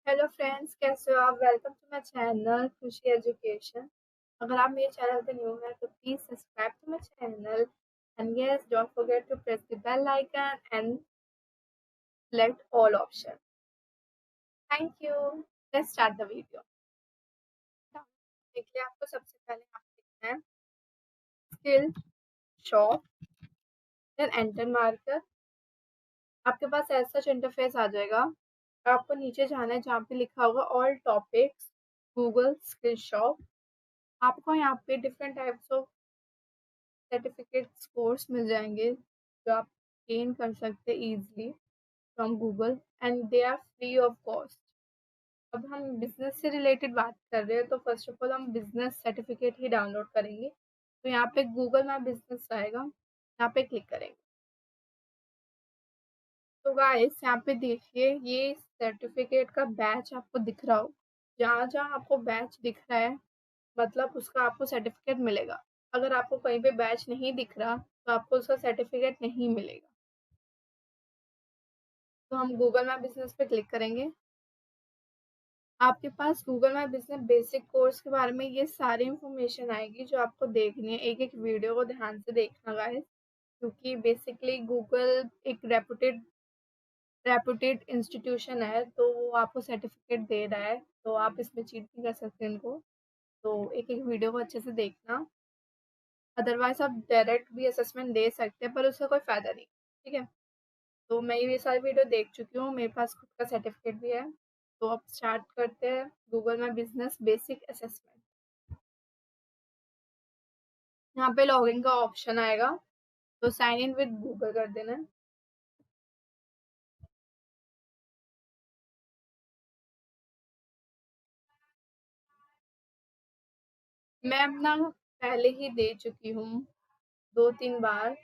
Hello friends, कैसे हो आप? Welcome to my channel Khushi education. अगर आप मेरे चैनल पे न्यू हैं तो please subscribe to my channel and yes don't forget to press the bell icon and select all option. Thank you. Let's start the video. देखिए, आपको सबसे पहले आप लिखना है skill shop, then enter marker. आपके पास ऐसा इंटरफेस आ जाएगा। आपको नीचे जाना है जहाँ पे लिखा होगा all topics Google Skillshop. आपको यहाँ पे different types of certificates course मिल जाएंगे जो आप गेन कर सकते easily from Google and they are free of cost. अब हम बिजनेस से रिलेटेड बात कर रहे हैं तो फर्स्ट ऑफ ऑल हम बिजनेस सर्टिफिकेट ही डाउनलोड करेंगे। तो यहाँ पे गूगल माई बिजनेस आएगा, यहाँ पे क्लिक करेंगे। तो गाइस यहाँ पे देखिए ये सर्टिफिकेट का बैच आपको दिख रहा हो। जहाँ जहाँ आपको बैच दिख रहा है मतलब उसका आपको सर्टिफिकेट मिलेगा। अगर आपको कहीं पे बैच नहीं दिख रहा तो आपको उसका सर्टिफिकेट नहीं मिलेगा। तो हम गूगल माई बिजनेस पे क्लिक करेंगे। आपके पास गूगल माई बिजनेस बेसिक कोर्स के बारे में ये सारी इंफॉर्मेशन आएगी जो आपको देखनी है। एक एक वीडियो को ध्यान से देखना गाइस, क्योंकि बेसिकली गूगल एक रेपुटेड इंस्टीट्यूशन है तो वो आपको सर्टिफिकेट दे रहा है, तो आप इसमें चीट नहीं कर सकते इनको। तो एक एक वीडियो को अच्छे से देखना, अदरवाइज आप डायरेक्ट भी असेसमेंट दे सकते हैं पर उसका कोई फ़ायदा नहीं। ठीक है, तो मैं ये सारी वीडियो देख चुकी हूँ, मेरे पास खुद का सर्टिफिकेट भी है। तो अब स्टार्ट करते हैं गूगल माई बिजनेस बेसिक असेसमेंट। यहाँ पे लॉगिन का ऑप्शन आएगा तो साइन इन विद गूगल कर देना है। मैं अपना पहले ही दे चुकी हूँ 2-3 बार।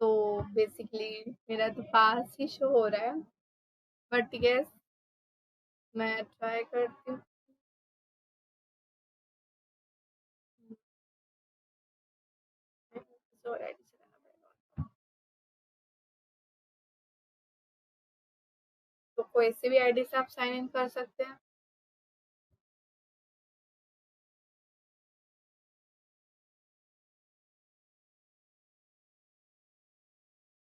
तो बेसिकली मेरा तो पास ही शो हो रहा है, बट यस मैं ट्राई करती हूँ। तो कोई सी भी आईडी से आप साइन इन कर सकते हैं।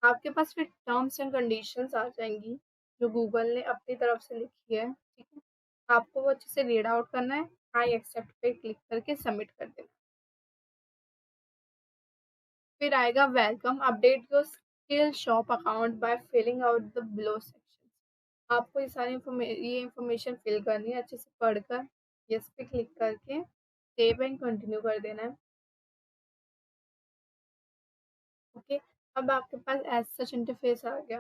आपके पास फिर टर्म्स एंड कंडीशंस आ जाएंगी जो गूगल ने अपनी तरफ से लिखी है। ठीक है, आपको वो अच्छे से रीड आउट करना है। आई एक्सेप्ट पे क्लिक करके सबमिट कर देना। फिर आएगा welcome, update your skill shop account by filling out the below section. आपको ये सारी ये इंफॉर्मेशन फिल करनी है अच्छे से पढ़कर। यस पे क्लिक करके सेव एंड कंटिन्यू कर देना है। ओके, अब आपके पास एज सच इंटरफेस आ गया।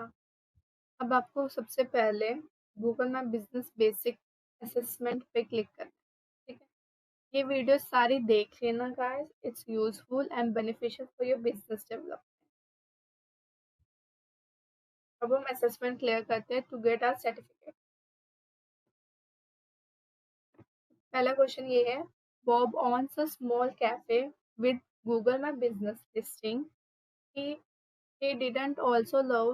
अब आपको सबसे पहले गूगल माई बिजनेस बेसिक असेसमेंट पे क्लिक करना है। ठीक है, ये वीडियो सारी देख लेना guys, it's useful and beneficial for your business development. अब हम असेसमेंट क्लियर करते हैं टू गेट आवर सर्टिफिकेट। पहला क्वेश्चन ये है, Bob owns a small cafe with Google my Business listing. he he didn't also love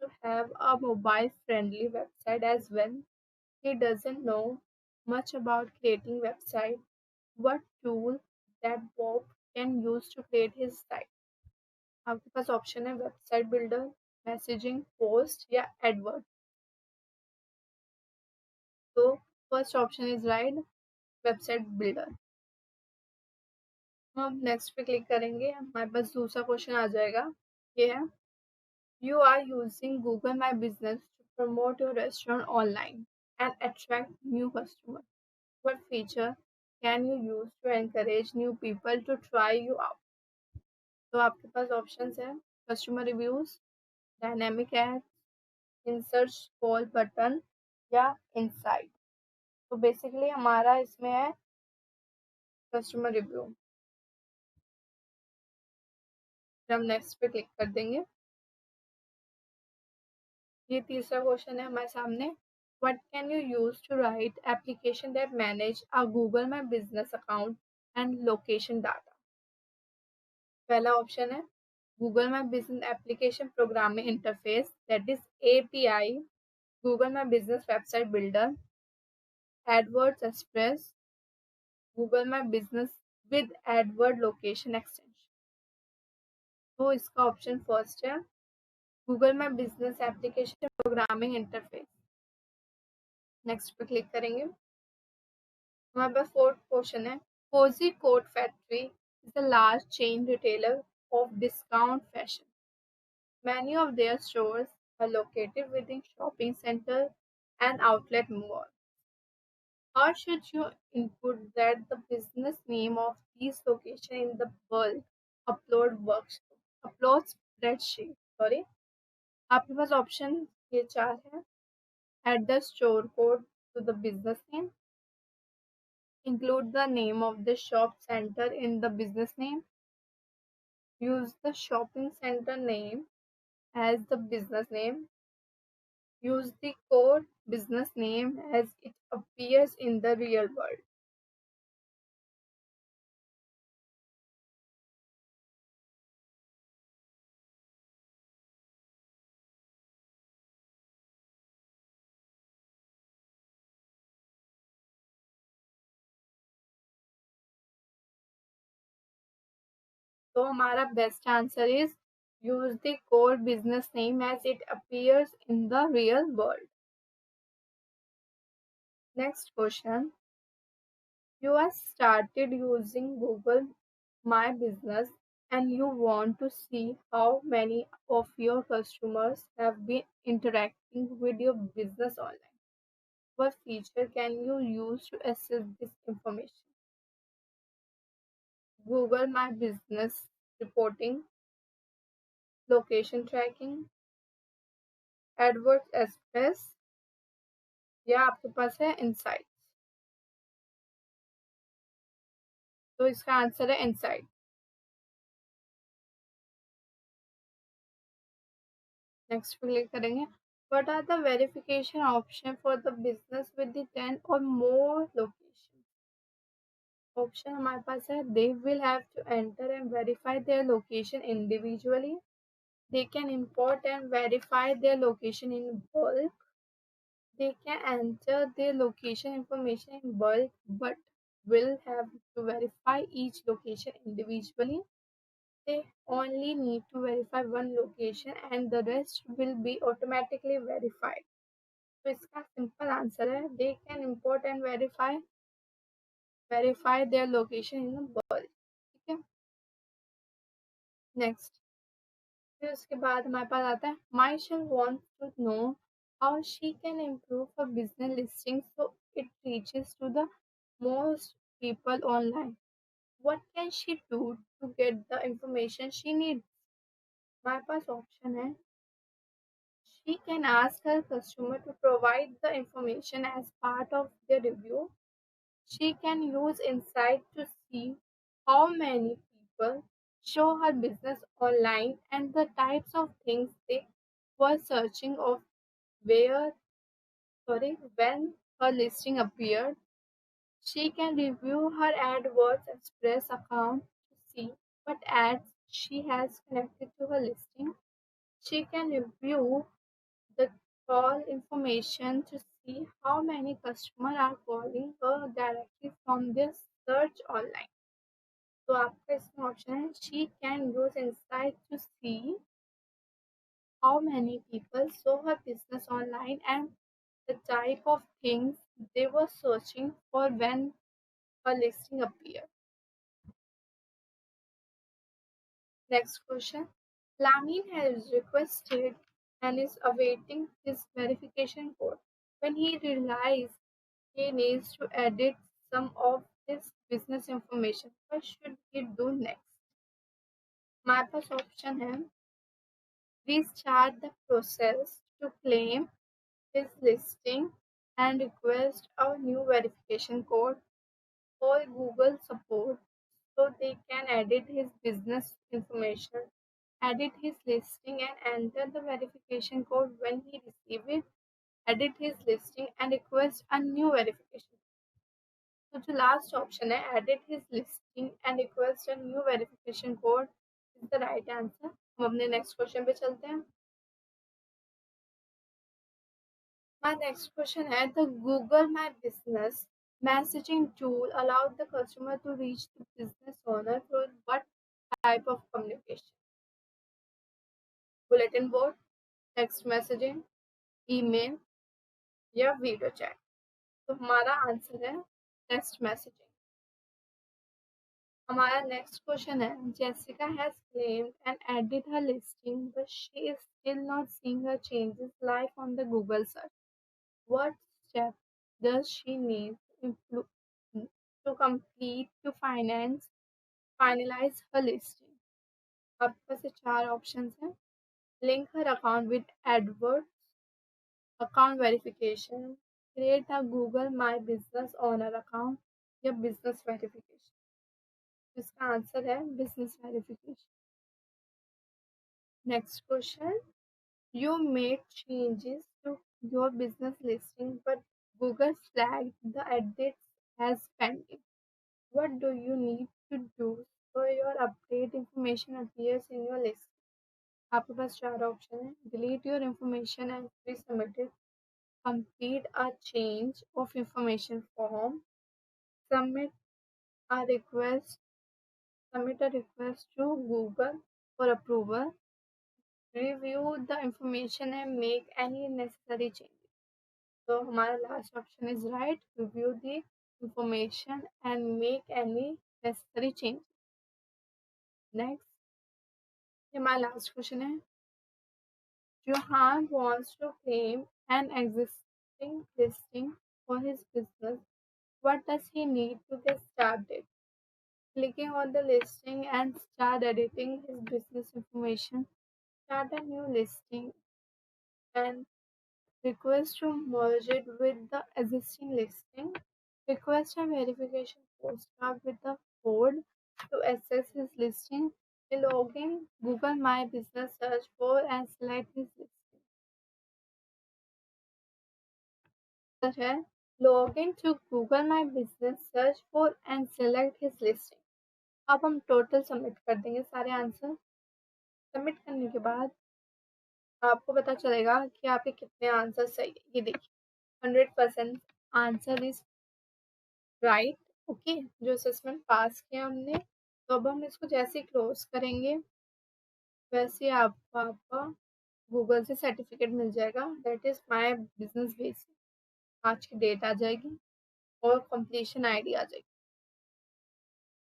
to have a mobile friendly website as well. He doesn't know much about creating website. What tool that Bob can use to create his site? आपके पास option है website builder, messaging, post या Edward. तो first option is right, website builder. हम next पे click करेंगे, हमारे पास दूसरा question आ जाएगा। ये है, you are using Google My Business to promote your restaurant online and attract new customers. What feature can you use to encourage new people to try you out? तो आपके पास ऑप्शंस है customer reviews, dynamic ad, insert call button या insight. तो basically हमारा इसमें है customer review. हम नेक्स्ट पे क्लिक कर देंगे। ये तीसरा क्वेश्चन है हमारे सामने, what can you use to write application that manage a Google My Business account and location data? पहला ऑप्शन है Google My Business Application Programming Interface, that is API, Google My Business Website Builder, AdWords Express, Google My Business with AdWord location extension. तो इसका option first है Google माई business application programming interface. Next पे click करेंगे। हमारे पास fourth question है cosy coat factory is a large chain retailer of discount fashion. Many of their stores are located within shopping center and outlet mall. How should you input that the business name of these location in the bulk upload spreadsheet? Sorry, आपके पास option ये चार है। Add the store code to the business name. Include the name of the shop center in the business name. Use the shopping center name as the business name. Use the code business name as it appears in the real world. तो हमारा best answer is use the core business name as it appears in the real world. Next question. You have started using Google My Business and you want to see how many of your customers have been interacting with your business online. What feature can you use to assess this information? Google My Business reporting, location tracking, AdWords Express या आपके पास है insight. तो इसका answer है insight. Next पे click करेंगे। What are the verification option for the business with the 10 or more location? Option हमारे पास है they will have to enter and verify their location individually, they can import and verify their location in bulk, they can enter their location information in bulk but will have to verify each location individually. They only need to verify one location and the rest will be automatically verified. तो इसका simple answer है they can import and verify their location in bulk। ठीक है। Next फिर उसके बाद हमारे पास आता है Maisha wants to know how she can improve her business listing so it reaches to the most people online. What can she do to get the information she needs? हमारे पास option है she can ask her customer to provide the information as part of their review. She can use insight to see how many people show her business online and the types of things they were searching of where when her listing appeared. She can review her AdWords Express account to see what ads she has connected to her listing. She can review the call information to see how many customers are calling her directly from their search online. तो आपका इसमें option है she can use insight to see how many people saw her business online and the type of things they were searching for when her listing appeared. Next question. Lamin has requested and is awaiting his verification code. When he realizes he needs to edit some of his business information, what should he do next? हमारे पास option है restart the process to claim his listing and request a new verification code, call Google support so they can edit his business information, edit his listing and enter the verification code when he receives it, edit his listing and request a new verification. तो जो last option है edit his listing and request a new verification code is the right answer। हम अपने next question पे चलते हैं। My next question है the Google My Business messaging tool allowed the customer to reach the business owner through what type of communication? Bulletin board, text messaging, email या video chat? तो हमारा answer है text messaging. हमारा next question है Jessica has claimed and added her listing but she is still not seeing her changes live on the Google search. What step does she need to complete to finalize her listing? आपके पास ये चार options हैं। Link her account with AdWords, account verification, create a Google my business owner account या business verification. इसका answer है business verification. Next question, you made changes to your business listing but Google flagged the edits as pending. What do you need to do so your update information appears in your list? आपके पास चार option है। Delete your information and pre submitted, complete a change of information form, submit a request submit a request to Google for approval, review the information and make any necessary changes. So हमारा last option is right, review the information and make any necessary change. Next, ये हमारा last question है। Johan wants to claim an existing listing for his business. What does he need to get started? Clicking on the listing and start editing his business information. Start a new listing and request to merge it with the existing listing. Request a verification postcard with the code to access his listing. Log in Google My Business, search for and select his listing. है log in to Google My Business, search for and select his listing. अब हम total submit कर देंगे सारे answer. Submit करने के बाद आपको पता चलेगा कि आपके कितने आंसर सही है। ये देखिए 100% आंसर इज राइट। ओके, जो असेसमेंट पास किया हमने। तो अब हम इसको जैसे ही क्लोज करेंगे वैसे आपको आपका गूगल से सर्टिफिकेट मिल जाएगा, that is my business basic. आज की डेट आ जाएगी और कंप्लीशन आईडी आ जाएगी।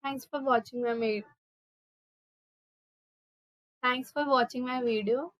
Thanks for watching my video.